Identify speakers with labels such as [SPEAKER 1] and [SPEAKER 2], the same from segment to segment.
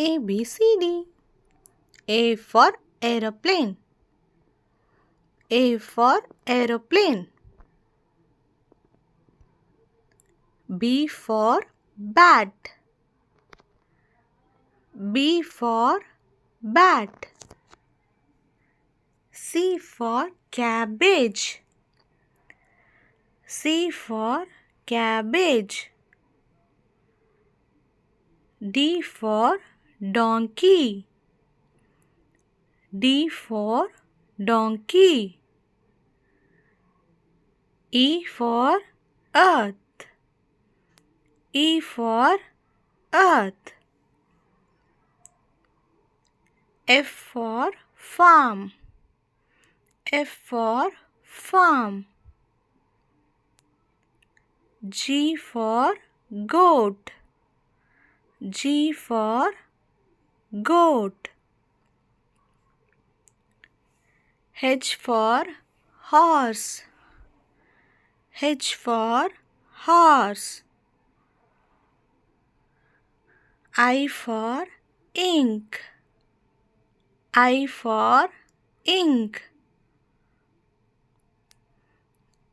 [SPEAKER 1] A B C D. A for aeroplane. A for aeroplane. B for bat. B for bat. C for cabbage. C for cabbage. D for donkey. D for donkey. E for earth. E for earth. F for farm. F for farm. G for goat. G for goat. H for horse. H for horse. I for ink. I for ink.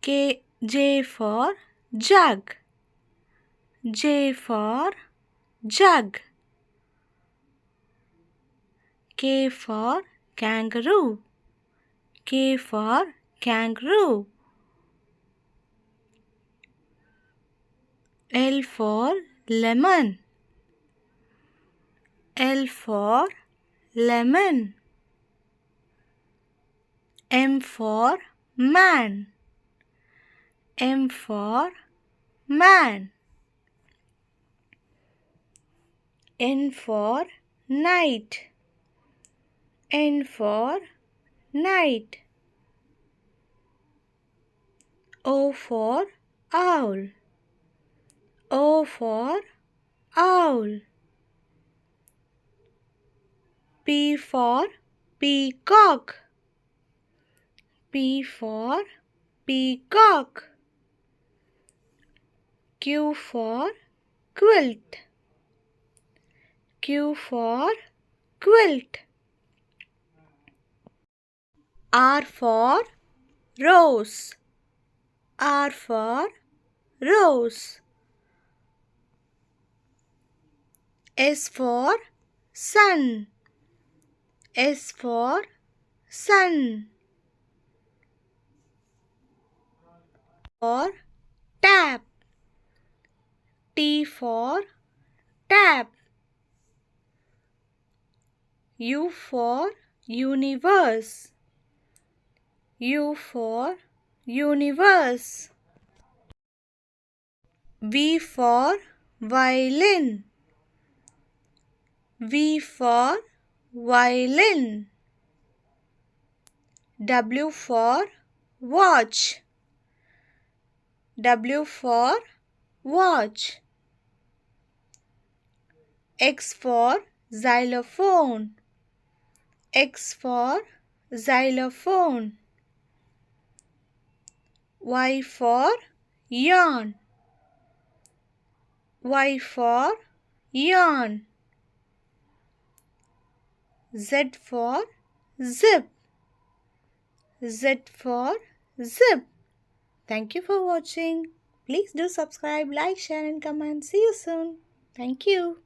[SPEAKER 1] J for jug. J for jug. K for kangaroo. K for kangaroo. L for lemon. L for lemon. M for man. M for man. N for night. N for night. O for owl. O for owl. P for peacock. P for peacock. Q for quilt. Q for quilt. R for rose. R for rose. S for sun. S for sun. For tap. T for tap. U for universe. U for universe. V for violin. V for violin. W for watch. W for watch. X for xylophone. X for xylophone. Y for yarn. Y for yarn. Z for zip. Z for zip. Thank you for watching. Please do subscribe, like, share and comment. See you soon. Thank you.